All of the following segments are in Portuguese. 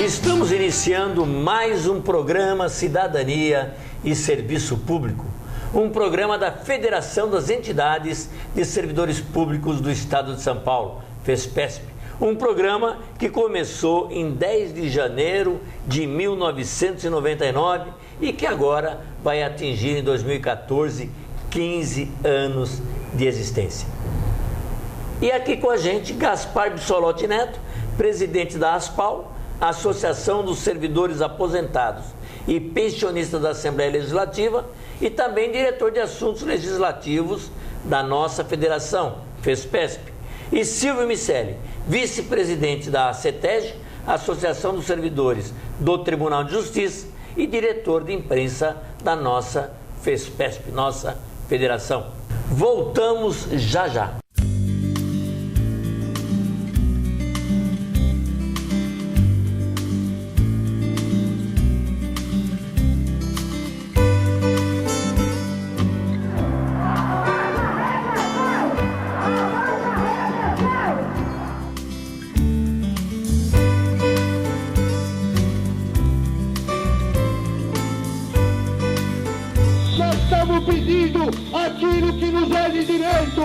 Estamos iniciando mais um programa Cidadania e Serviço Público, um programa da Federação das Entidades de Servidores Públicos do Estado de São Paulo, FESPESP, um programa que começou em 10 de janeiro de 1999 e que agora vai atingir em 2014 15 anos de existência. E aqui com a gente, Gaspar Bissolotti Neto, presidente da ASPAL, Associação dos Servidores Aposentados e Pensionistas da Assembleia Legislativa, e também diretor de Assuntos Legislativos da nossa federação, FESPESP, e Silvio Miceli, vice-presidente da ACETEG, Associação dos Servidores do Tribunal de Justiça, e diretor de imprensa da nossa FESPESP, nossa federação. Voltamos já já. Estamos pedindo aquilo que nos é de direito.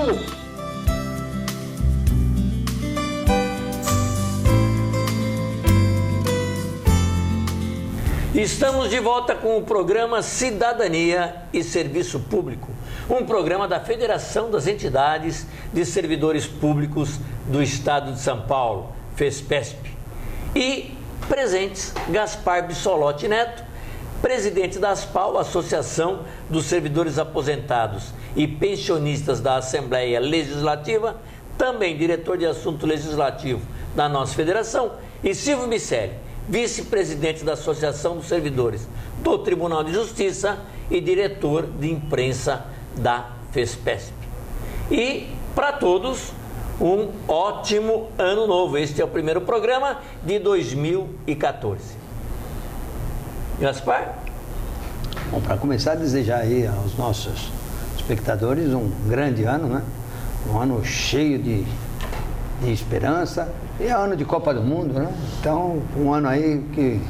Estamos de volta com o programa Cidadania e Serviço Público, um programa da Federação das Entidades de Servidores Públicos do Estado de São Paulo, FESPESP. E presentes, Gaspar Bissolotti Neto, presidente da ASPAL, Associação dos Servidores Aposentados e Pensionistas da Assembleia Legislativa, também diretor de Assunto Legislativo da nossa federação, e Silvio Miceli, vice-presidente da Associação dos Servidores do Tribunal de Justiça e diretor de imprensa da FESPESP. E, para todos, um ótimo ano novo. Este é o primeiro programa de 2014. Gaspar? Bom, para começar, desejar aí aos nossos espectadores um grande ano, né? Um ano cheio de esperança, e é ano de Copa do Mundo, né? Então, um ano aí que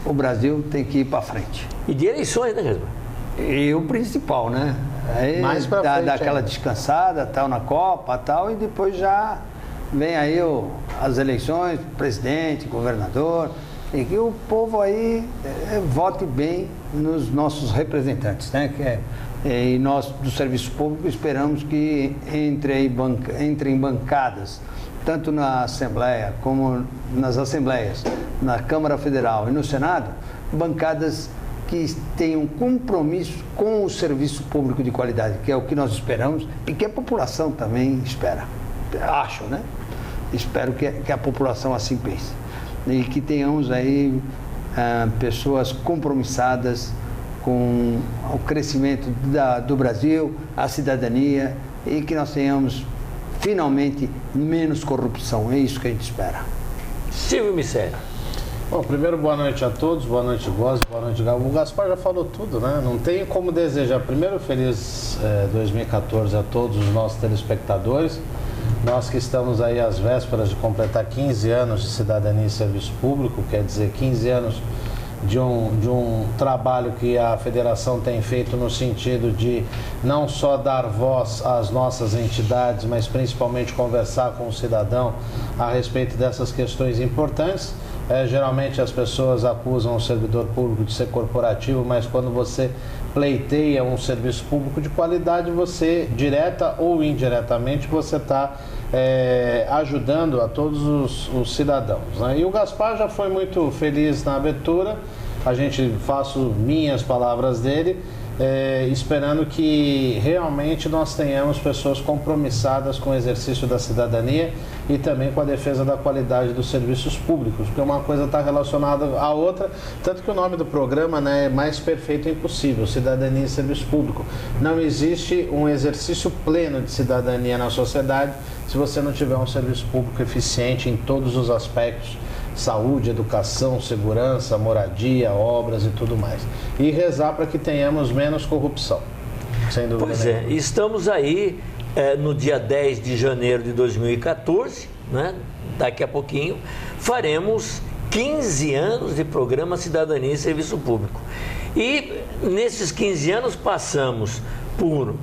o Brasil tem que ir para frente. E de eleições, né, Gaspar? E o principal, né? Aí mais pra frente, dá aquela descansada, tal, na Copa, tal, e depois já vem aí as eleições, presidente, governador, e que o povo aí vote bem nos nossos representantes, né? E nós, do Serviço Público, esperamos que entre em bancadas, tanto na Assembleia como nas Assembleias, na Câmara Federal e no Senado, bancadas que tenham compromisso com o serviço público de qualidade, que é o que nós esperamos e que a população também espera. Acho, né? Espero que a população assim pense. E que tenhamos aí pessoas compromissadas com o crescimento do Brasil, a cidadania, e que nós tenhamos finalmente menos corrupção. É isso que a gente espera. Silvio Miceli. Bom, primeiro, boa noite a todos, boa noite, Góes, boa noite, Gal. O Gaspar já falou tudo, né? Não tem como desejar. Primeiro, feliz 2014 a todos os nossos telespectadores. Nós que estamos aí às vésperas de completar 15 anos de cidadania e serviço público, quer dizer, 15 anos de um trabalho que a federação tem feito no sentido de não só dar voz às nossas entidades, mas principalmente conversar com o cidadão a respeito dessas questões importantes. Geralmente as pessoas acusam o servidor público de ser corporativo, mas quando você pleiteia um serviço público de qualidade, você, direta ou indiretamente, você está ajudando a todos os cidadãos, né? E o Gaspar já foi muito feliz na abertura, faço minhas palavras dele, esperando que realmente nós tenhamos pessoas compromissadas com o exercício da cidadania e também com a defesa da qualidade dos serviços públicos, porque uma coisa está relacionada à outra, tanto que o nome do programa, né, é Mais Perfeito Impossível, Cidadania e Serviço Público. Não existe um exercício pleno de cidadania na sociedade se você não tiver um serviço público eficiente em todos os aspectos: saúde, educação, segurança, moradia, obras e tudo mais. E rezar para que tenhamos menos corrupção, sem dúvida. Pois é, estamos aí no dia 10 de janeiro de 2014, né? Daqui a pouquinho, faremos 15 anos de programa Cidadania e Serviço Público. E nesses 15 anos passamos por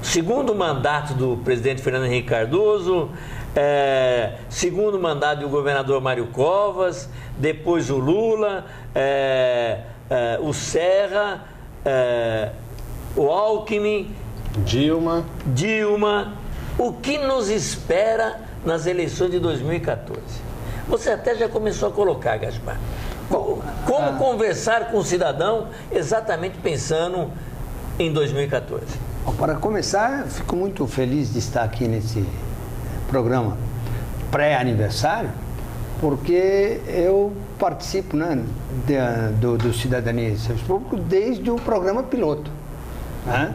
segundo mandato do presidente Fernando Henrique Cardoso, segundo mandato do governador Mário Covas, depois o Lula, o Serra, o Alckmin, Dilma. O que nos espera nas eleições de 2014? Você até já começou a colocar, Gaspar. Como conversar com o cidadão exatamente pensando em 2014? Bom, para começar, fico muito feliz de estar aqui nesse programa pré-aniversário, porque eu participo, né, do Cidadania e Serviço Público desde o programa piloto, né?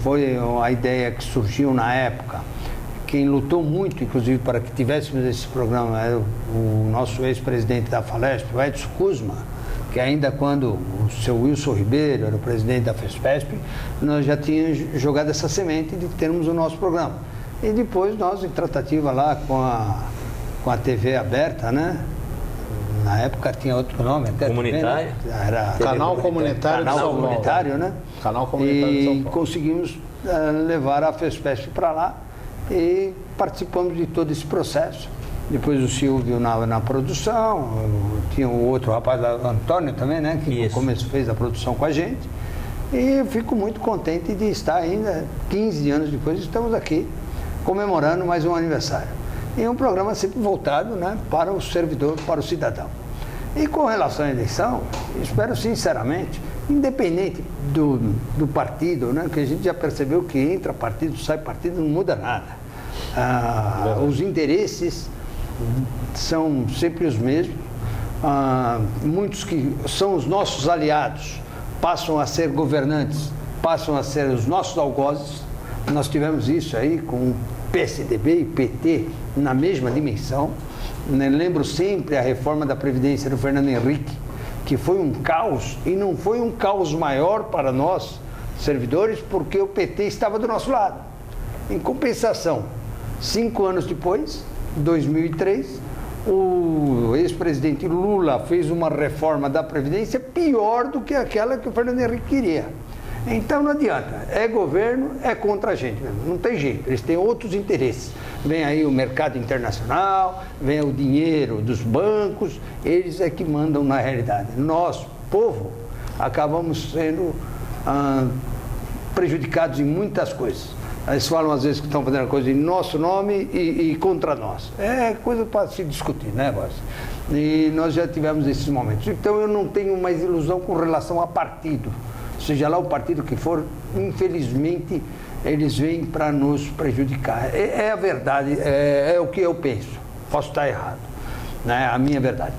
Foi a ideia que surgiu na época. Quem lutou muito, inclusive, para que tivéssemos esse programa era o nosso ex-presidente da FALESP, o Edson Kuzma, que ainda quando o seu Wilson Ribeiro era o presidente da FESPESP, nós já tínhamos jogado essa semente de termos o nosso programa. E depois nós, em tratativa lá com a TV aberta, né? Na época tinha outro nome, até comunitário. TV, né? Era Canal Comunitário de São Paulo. Comunitário, né? Canal Comunitário de São Paulo. E conseguimos levar a FESPESP para lá e participamos de todo esse processo. Depois o Silvio na produção, tinha o outro rapaz, o Antônio também, né? Que no começo fez a produção com a gente. E fico muito contente de estar ainda, 15 anos depois, estamos aqui comemorando mais um aniversário. E um programa sempre voltado, né, para o servidor, para o cidadão. E com relação à eleição, espero sinceramente, independente do partido, né, que a gente já percebeu que entra partido, sai partido, não muda nada. Os interesses são sempre os mesmos. Muitos que são os nossos aliados passam a ser governantes, passam a ser os nossos algozes. Nós tivemos isso aí com o PSDB e PT na mesma dimensão. Lembro sempre a reforma da Previdência do Fernando Henrique, que foi um caos, e não foi um caos maior para nós, servidores, porque o PT estava do nosso lado. Em compensação, 5 anos depois, 2003, o ex-presidente Lula fez uma reforma da Previdência pior do que aquela que o Fernando Henrique queria. Então não adianta, é governo, é contra a gente mesmo, não tem jeito, eles têm outros interesses. Vem aí o mercado internacional, vem o dinheiro dos bancos, eles é que mandam na realidade. Nós, povo, acabamos sendo prejudicados em muitas coisas. Eles falam às vezes que estão fazendo coisa em nosso nome e contra nós. É coisa para se discutir, né, Góes? E nós já tivemos esses momentos. Então eu não tenho mais ilusão com relação a partido. Seja lá o partido que for, infelizmente, eles vêm para nos prejudicar. É a verdade, é o que eu penso. Posso estar errado, né? A minha verdade.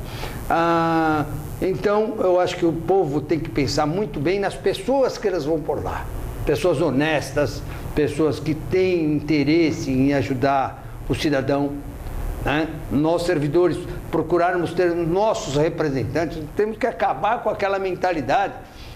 Então, eu acho que o povo tem que pensar muito bem nas pessoas que eles vão por lá. Pessoas honestas, pessoas que têm interesse em ajudar o cidadão, né? Nós, servidores, procurarmos ter nossos representantes, temos que acabar com aquela mentalidade.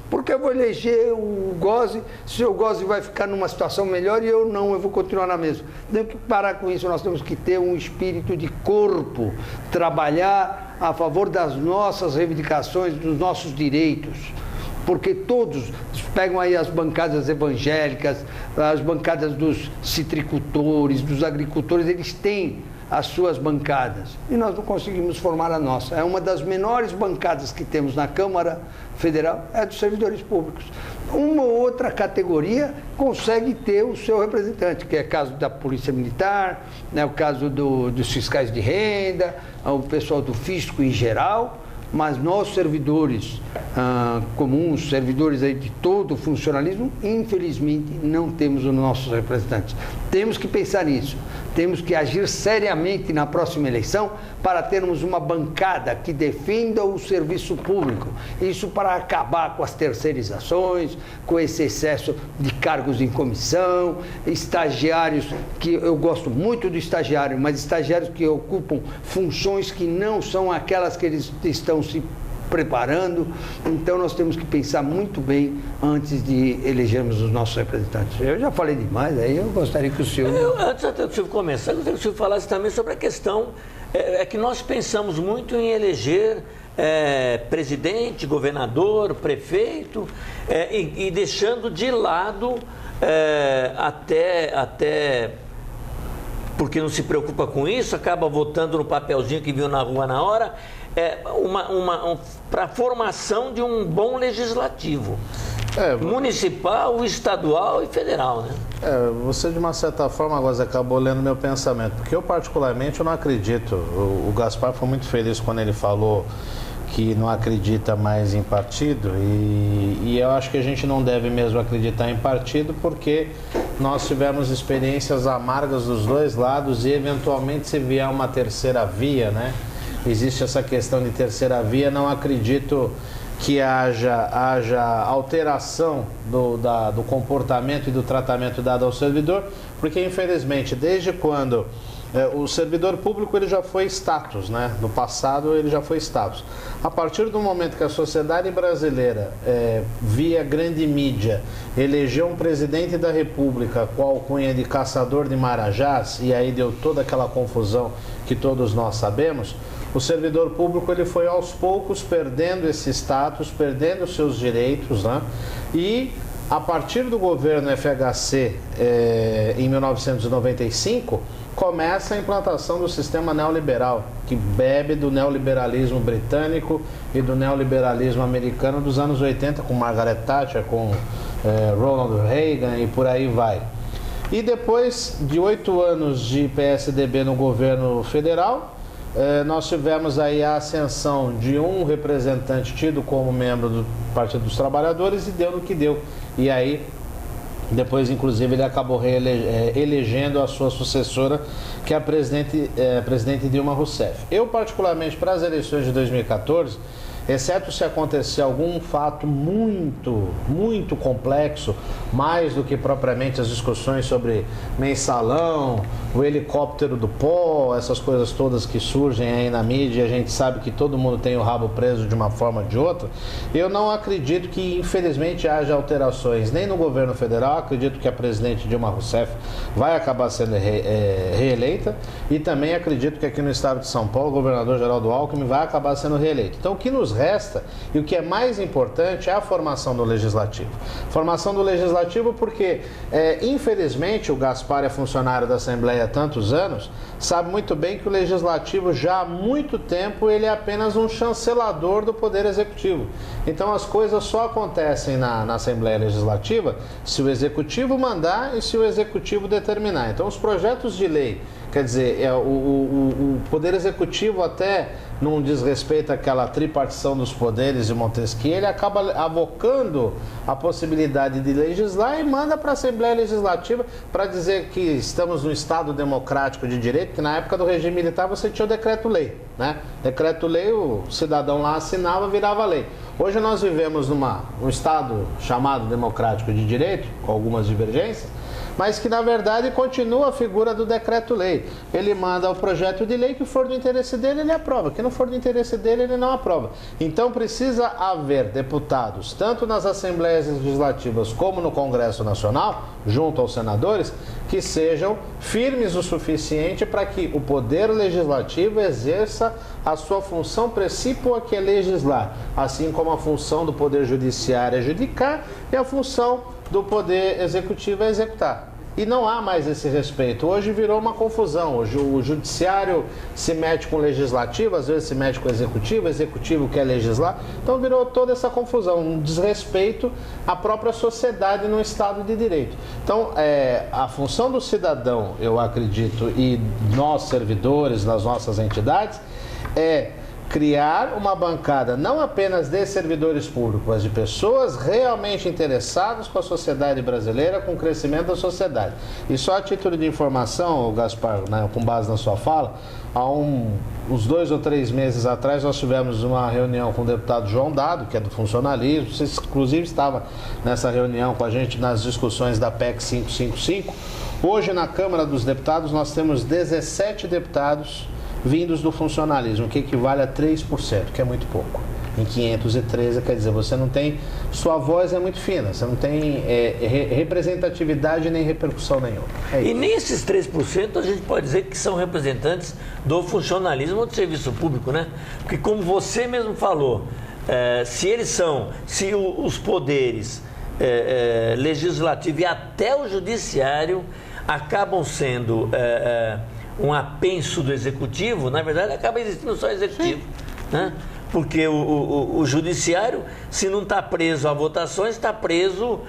Porque eu vou eleger o Góes, se o Góes vai ficar numa situação melhor e eu não, eu vou continuar na mesma. Temos que parar com isso, nós temos que ter um espírito de corpo, trabalhar a favor das nossas reivindicações, dos nossos direitos. Porque todos pegam aí as bancadas evangélicas, as bancadas dos citricultores, dos agricultores, eles têm as suas bancadas e nós não conseguimos formar a nossa. É uma das menores bancadas que temos na Câmara Federal, é dos servidores públicos. Uma ou outra categoria consegue ter o seu representante, que é o caso da Polícia Militar, né, o caso dos fiscais de renda, o pessoal do fisco em geral, mas nós, servidores comuns, servidores aí de todo o funcionalismo, infelizmente não temos os nossos representantes. Temos que pensar nisso. Temos que agir seriamente na próxima eleição para termos uma bancada que defenda o serviço público. Isso para acabar com as terceirizações, com esse excesso de cargos em comissão, estagiários, que eu gosto muito do estagiário, mas estagiários que ocupam funções que não são aquelas que eles estão se preparando. Então nós temos que pensar muito bem antes de elegermos os nossos representantes. Eu já falei demais, aí eu gostaria que o senhor... Antes até do senhor começar, eu gostaria que o senhor falasse também sobre a questão que nós pensamos muito em eleger presidente, governador, prefeito, e deixando de lado até porque não se preocupa com isso, acaba votando no papelzinho que viu na rua na hora, para a formação de um bom legislativo. Municipal, estadual e federal, né? Você de uma certa forma agora acabou lendo meu pensamento, porque eu particularmente eu não acredito. O Gaspar foi muito feliz quando ele falou que não acredita mais em partido e eu acho que a gente não deve mesmo acreditar em partido porque nós tivemos experiências amargas dos dois lados e eventualmente se vier uma terceira via, né? Existe essa questão de terceira via, não acredito que haja alteração do comportamento e do tratamento dado ao servidor, porque infelizmente desde quando o servidor público ele já foi status, né? No passado ele já foi status. A partir do momento que a sociedade brasileira, via grande mídia, elegeu um presidente da República com a alcunha de caçador de marajás, e aí deu toda aquela confusão que todos nós sabemos, o servidor público ele foi aos poucos perdendo esse status, perdendo os seus direitos, né? E a partir do governo FHC, em 1995, começa a implantação do sistema neoliberal, que bebe do neoliberalismo britânico e do neoliberalismo americano dos anos 80, com Margaret Thatcher, com Ronald Reagan e por aí vai. E depois de 8 anos de PSDB no governo federal, nós tivemos aí a ascensão de um representante tido como membro do Partido dos Trabalhadores e deu no que deu. E aí, depois, inclusive, ele acabou elegendo a sua sucessora, que é a presidente Dilma Rousseff. Eu, particularmente, para as eleições de 2014, exceto se acontecer algum fato muito, muito complexo, mais do que propriamente as discussões sobre mensalão, o helicóptero do pó, essas coisas todas que surgem aí na mídia, a gente sabe que todo mundo tem o rabo preso de uma forma ou de outra, eu não acredito que, infelizmente, haja alterações nem no governo federal. Acredito que a presidente Dilma Rousseff vai acabar sendo reeleita e também acredito que aqui no estado de São Paulo, o governador Geraldo Alckmin vai acabar sendo reeleito. Então, o que nos resta, e o que é mais importante, é a formação do legislativo. Formação do legislativo porque, infelizmente, o Gaspar é funcionário da Assembleia há tantos anos, sabe muito bem que o legislativo já há muito tempo ele é apenas um chancelador do Poder Executivo. Então as coisas só acontecem na Assembleia Legislativa se o Executivo mandar e se o Executivo determinar. Então os projetos de lei, quer dizer, o Poder Executivo até não diz respeito àquela tripartição dos poderes de Montesquieu, ele acaba avocando a possibilidade de legislar e manda para a Assembleia Legislativa para dizer que estamos no Estado democrático de direito, que na época do regime militar você tinha o decreto-lei, né? Decreto-lei, o cidadão lá assinava, virava lei. Hoje nós vivemos um Estado chamado democrático de direito, com algumas divergências, mas que na verdade continua a figura do decreto-lei. Ele manda o projeto de lei, que for do interesse dele, ele aprova. Que não for do interesse dele, ele não aprova. Então precisa haver deputados, tanto nas Assembleias Legislativas como no Congresso Nacional, junto aos senadores, que sejam firmes o suficiente para que o Poder Legislativo exerça a sua função precípua, que é legislar, assim como a função do Poder Judiciário é judicar e a função do Poder Executivo é executar. E não há mais esse respeito. Hoje virou uma confusão. Hoje o Judiciário se mete com o Legislativo, às vezes se mete com o Executivo quer legislar. Então virou toda essa confusão, um desrespeito à própria sociedade no Estado de Direito. Então, a função do cidadão, eu acredito, e nós servidores das nossas entidades, é criar uma bancada não apenas de servidores públicos, mas de pessoas realmente interessadas com a sociedade brasileira, com o crescimento da sociedade. E só a título de informação, Gaspar, né, com base na sua fala, há uns 2 ou 3 meses atrás nós tivemos uma reunião com o deputado João Dado, que é do funcionalismo. Você inclusive estava nessa reunião com a gente nas discussões da PEC 555. Hoje na Câmara dos Deputados nós temos 17 deputados vindos do funcionalismo, que equivale a 3%, que é muito pouco. em 513, quer dizer, você não tem, sua voz é muito fina, você não tem representatividade nem repercussão nenhuma. E nem esses 3% a gente pode dizer que são representantes do funcionalismo ou do serviço público, né? Porque como você mesmo falou, se os poderes legislativo e até o judiciário acabam sendo um apenso do executivo, na verdade acaba existindo só executivo, né? Porque o judiciário, se não está preso a votações, está preso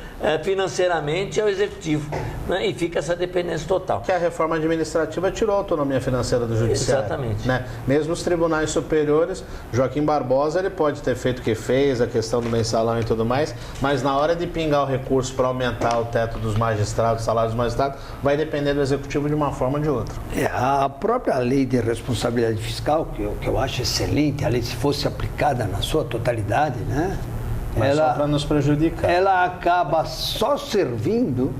financeiramente ao executivo, né? E fica essa dependência total. Que a reforma administrativa tirou a autonomia financeira do judiciário. Exatamente. Né? Mesmo os tribunais superiores, Joaquim Barbosa, ele pode ter feito o que fez, a questão do mensalão e tudo mais, mas na hora de pingar o recurso para aumentar o teto dos magistrados, salários dos magistrados, vai depender do executivo de uma forma ou de outra. A própria lei de responsabilidade fiscal, que eu acho excelente, a lei se fosse aplicada na sua totalidade, né? Mas só para nos prejudicar. Ela acaba só servindo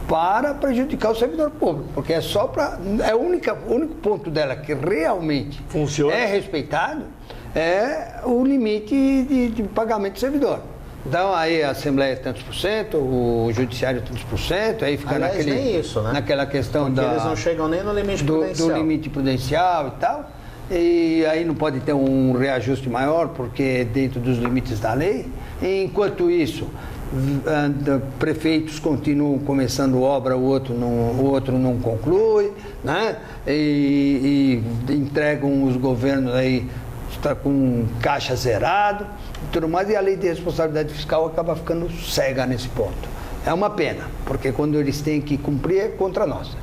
para prejudicar o servidor público, porque o único ponto dela que realmente funciona, é respeitado, é o limite de pagamento do servidor. Então aí a Assembleia é tantos por cento, o Judiciário é tantos por cento, aí fica nem isso, né? naquela questão porque eles não chegam nem no limite prudencial. Do limite prudencial e tal. E aí não pode ter um reajuste maior, porque é dentro dos limites da lei. Enquanto isso, prefeitos continuam começando obra, o outro não conclui, né? E entregam os governos aí, está com caixa zerado e tudo mais, e a lei de responsabilidade fiscal acaba ficando cega nesse ponto. É uma pena, porque quando eles têm que cumprir é contra nós.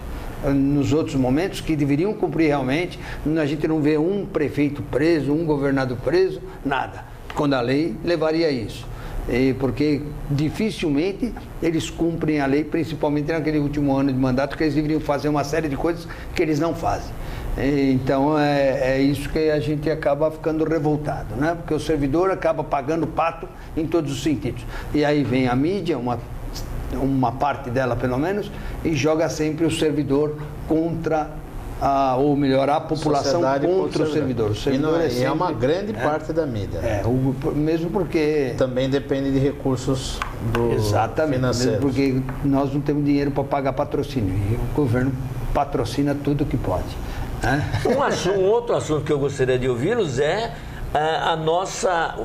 Nos outros momentos que deveriam cumprir realmente, a gente não vê um prefeito preso, um governador preso, nada. Quando a lei levaria a isso. Porque dificilmente eles cumprem a lei, principalmente naquele último ano de mandato, que eles deveriam fazer uma série de coisas que eles não fazem. Então é isso que a gente acaba ficando revoltado, né? Porque o servidor acaba pagando pato em todos os sentidos. E aí vem a mídia, uma parte dela pelo menos, e joga sempre o servidor contra, ou melhor, a população Sociedade contra o servidor. O servidor é uma grande parte da mídia. Mesmo porque... Também depende de recursos financeiros. Mesmo porque nós não temos dinheiro para pagar patrocínio, e o governo patrocina tudo que pode. Né? Um outro assunto que eu gostaria de ouvi-los é a nossa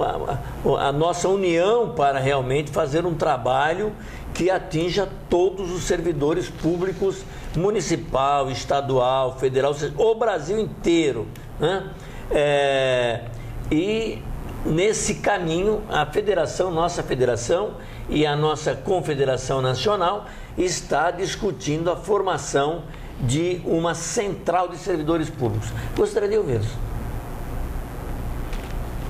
união para realmente fazer um trabalho que atinja todos os servidores públicos, municipal, estadual, federal, ou seja, o Brasil inteiro, né? E nesse caminho, nossa federação e a nossa confederação nacional está discutindo a formação de uma central de servidores públicos. Gostaria de ouvi-los.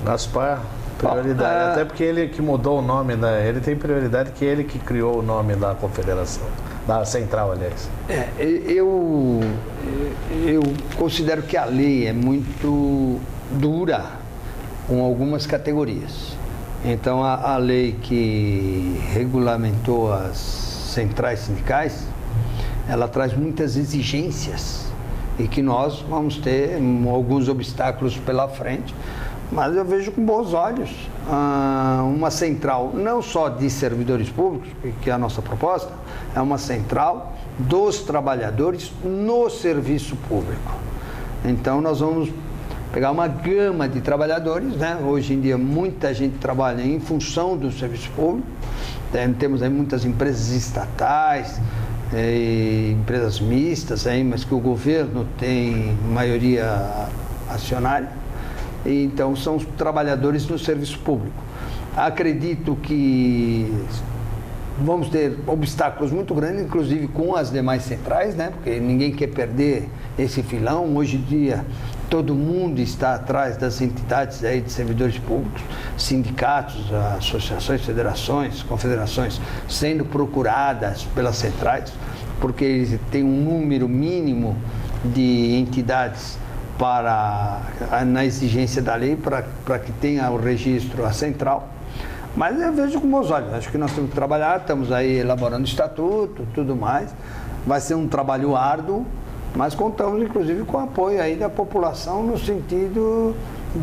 Gaspar, prioridade, até porque ele que mudou o nome, ele tem prioridade, que ele que criou o nome da confederação, da central, aliás. Eu considero que a lei é muito dura com algumas categorias. Então a lei que regulamentou as centrais sindicais, ela traz muitas exigências e que nós vamos ter alguns obstáculos pela frente. Mas eu vejo com bons olhos uma central não só de servidores públicos, que é a nossa proposta, é uma central dos trabalhadores no serviço público. Então nós vamos pegar uma gama de trabalhadores, né? Hoje em dia muita gente trabalha em função do serviço público, temos aí muitas empresas estatais, empresas mistas, mas que o governo tem maioria acionária. Então, são os trabalhadores no serviço público. Acredito que vamos ter obstáculos muito grandes, inclusive com as demais centrais, né? Porque ninguém quer perder esse filão. Hoje em dia, todo mundo está atrás das entidades aí de servidores públicos, sindicatos, associações, federações, confederações, sendo procuradas pelas centrais, porque tem um número mínimo de entidades na exigência da lei para que tenha o registro a central. Mas eu vejo com bons olhos, acho que nós temos que trabalhar, estamos aí elaborando estatuto, tudo mais. Vai ser um trabalho árduo, mas contamos inclusive com o apoio aí da população no sentido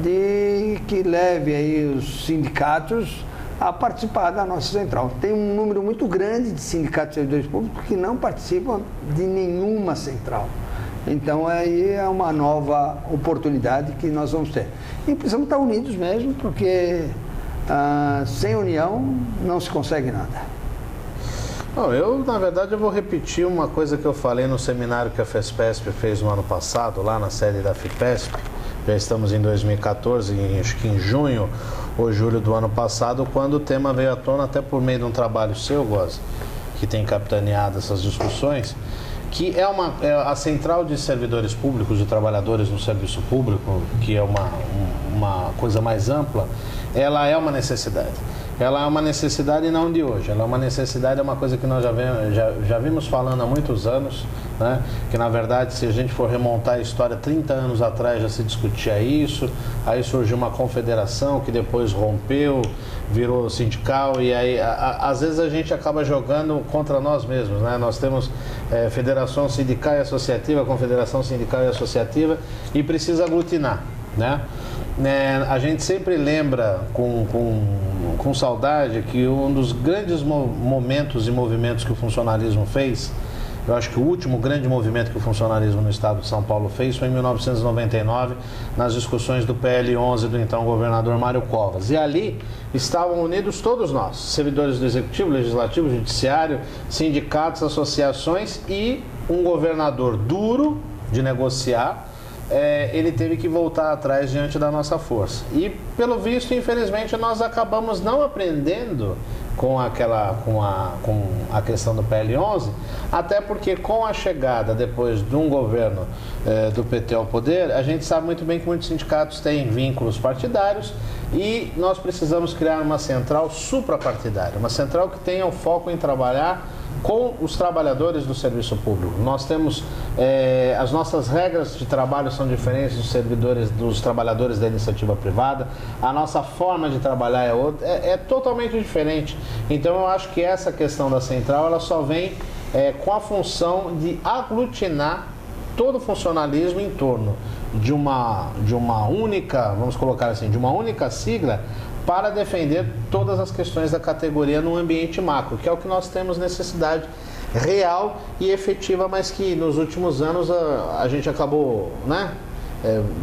de que leve aí os sindicatos a participar da nossa central. Tem um número muito grande de sindicatos de servidores públicos que não participam de nenhuma central. Então aí é uma nova oportunidade que nós vamos ter. E precisamos estar unidos mesmo, porque sem união não se consegue nada. Bom, na verdade, eu vou repetir uma coisa que eu falei no seminário que a FESPESP fez no ano passado, lá na sede da FIPESP. Já estamos em 2014, acho que em junho ou julho do ano passado, quando o tema veio à tona, até por meio de um trabalho seu, Goz, que tem capitaneado essas discussões, que é a Central de Servidores Públicos, de Trabalhadores no Serviço Público, que é uma coisa mais ampla, ela é uma necessidade. Ela é uma necessidade não de hoje, ela é uma necessidade, é uma coisa que nós já vimos falando há muitos anos, né? Que na verdade, se a gente for remontar a história, 30 anos atrás já se discutia isso, aí surgiu uma confederação que depois rompeu, virou sindical, e aí às vezes a gente acaba jogando contra nós mesmos, né? Nós temos Federação Sindical e Associativa, Confederação Sindical e Associativa, e precisa aglutinar, né? A gente sempre lembra com saudade que um dos grandes momentos e movimentos que o funcionalismo fez, eu acho que o último grande movimento que o funcionalismo no estado de São Paulo fez foi em 1999, nas discussões do PL 11 do então governador Mário Covas. E ali estavam unidos todos nós, servidores do Executivo, Legislativo, Judiciário, sindicatos, associações, e um governador duro de negociar. Ele teve que voltar atrás diante da nossa força. E, pelo visto, infelizmente, nós acabamos não aprendendo com a questão do PL 11, até porque com a chegada depois de um governo do PT ao poder, a gente sabe muito bem que muitos sindicatos têm vínculos partidários e nós precisamos criar uma central suprapartidária, uma central que tenha o foco em trabalhar com os trabalhadores do serviço público. Nós temos, as nossas regras de trabalho são diferentes dos trabalhadores da iniciativa privada, a nossa forma de trabalhar é outra, é totalmente diferente. Então eu acho que essa questão da central, ela só vem com a função de aglutinar todo o funcionalismo em torno de uma única, vamos colocar assim, de uma única sigla, para defender todas as questões da categoria no ambiente macro, que é o que nós temos necessidade real e efetiva, mas que nos últimos anos a gente acabou, né,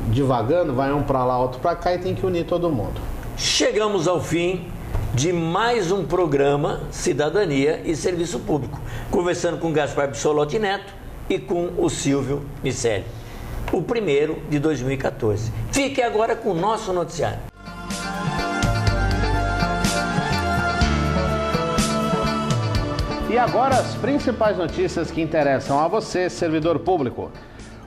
divagando, vai um para lá, outro para cá, e tem que unir todo mundo. Chegamos ao fim de mais um programa Cidadania e Serviço Público, conversando com Gaspar Bissolotti Neto e com o Silvio Miceli, o primeiro de 2014. Fique agora com o nosso noticiário. E agora as principais notícias que interessam a você, servidor público.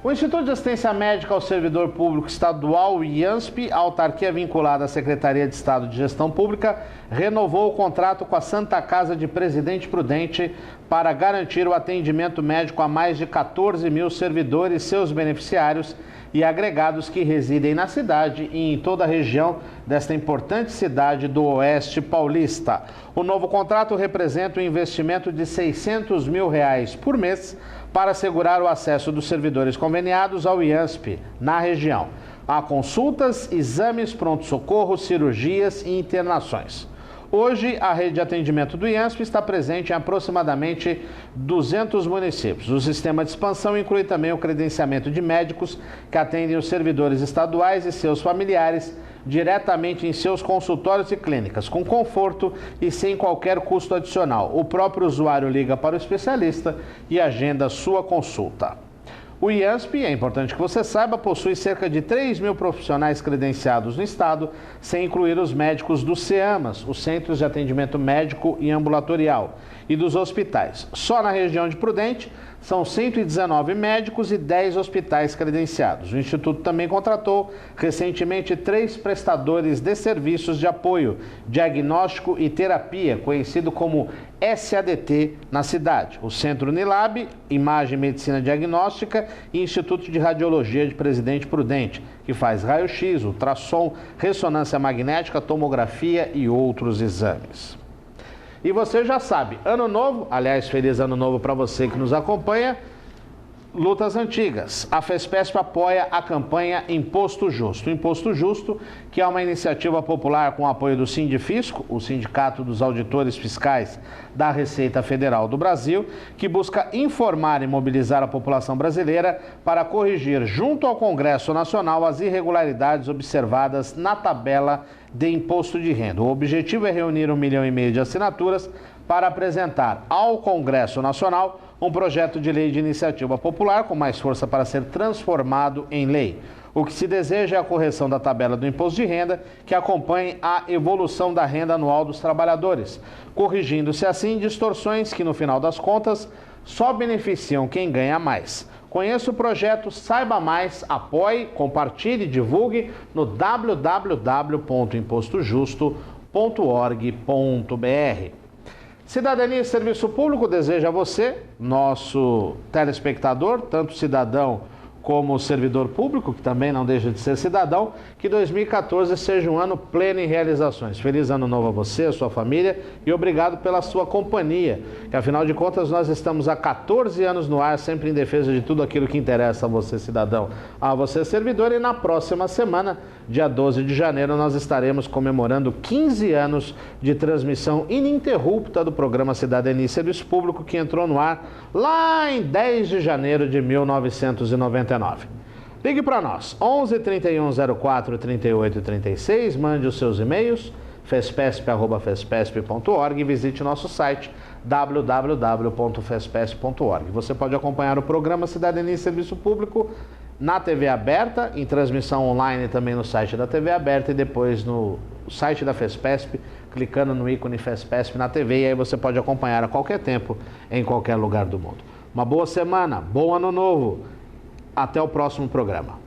O Instituto de Assistência Médica ao Servidor Público Estadual, o IANSP, a autarquia vinculada à Secretaria de Estado de Gestão Pública, renovou o contrato com a Santa Casa de Presidente Prudente para garantir o atendimento médico a mais de 14 mil servidores, seus beneficiários e agregados que residem na cidade e em toda a região desta importante cidade do Oeste Paulista. O novo contrato representa um investimento de R$600 mil por mês para assegurar o acesso dos servidores conveniados ao IANSP na região, a consultas, exames, pronto-socorro, cirurgias e internações. Hoje, a rede de atendimento do IANSP está presente em aproximadamente 200 municípios. O sistema de expansão inclui também o credenciamento de médicos que atendem os servidores estaduais e seus familiares diretamente em seus consultórios e clínicas, com conforto e sem qualquer custo adicional. O próprio usuário liga para o especialista e agenda sua consulta. O IANSP, é importante que você saiba, possui cerca de 3 mil profissionais credenciados no estado, sem incluir os médicos do CEAMAS, os Centros de Atendimento Médico e Ambulatorial, e dos hospitais. Só na região de Prudente, são 119 médicos e 10 hospitais credenciados. O Instituto também contratou recentemente 3 prestadores de serviços de apoio, diagnóstico e terapia, conhecido como SADT, na cidade. O Centro Unilab, Imagem e Medicina Diagnóstica, e Instituto de Radiologia de Presidente Prudente, que faz raio-x, ultrassom, ressonância magnética, tomografia e outros exames. E você já sabe, ano novo, aliás, feliz ano novo para você que nos acompanha. lutas antigas. A FESPESP apoia a campanha Imposto Justo. O Imposto Justo, que é uma iniciativa popular com apoio do Sindifisco, o Sindicato dos Auditores Fiscais da Receita Federal do Brasil, que busca informar e mobilizar a população brasileira para corrigir junto ao Congresso Nacional as irregularidades observadas na tabela de imposto de renda. O objetivo é reunir 1,5 milhão de assinaturas para apresentar ao Congresso Nacional um projeto de lei de iniciativa popular com mais força para ser transformado em lei. O que se deseja é a correção da tabela do imposto de renda que acompanhe a evolução da renda anual dos trabalhadores, corrigindo-se assim distorções que, no final das contas, só beneficiam quem ganha mais. Conheça o projeto, saiba mais, apoie, compartilhe e divulgue no www.impostojusto.org.br. Cidadania e Serviço Público deseja a você, nosso telespectador, tanto cidadão como servidor público, que também não deixa de ser cidadão, que 2014 seja um ano pleno em realizações. Feliz ano novo a você, a sua família e obrigado pela sua companhia, que afinal de contas nós estamos há 14 anos no ar, sempre em defesa de tudo aquilo que interessa a você, cidadão, a você, servidor, e na próxima semana, dia 12 de janeiro, nós estaremos comemorando 15 anos de transmissão ininterrupta do programa Cidadania e Serviço Público, que entrou no ar lá em 10 de janeiro de 1999. Ligue para nós, 11 31 04 38 36, mande os seus e-mails, fespesp@fespesp.org e visite nosso site www.fespesp.org. Você pode acompanhar o programa Cidadania e Serviço Público na TV aberta, em transmissão online também no site da TV aberta e depois no site da Fespesp, clicando no ícone Fespesp na TV, e aí você pode acompanhar a qualquer tempo, em qualquer lugar do mundo. Uma boa semana, bom ano novo, até o próximo programa.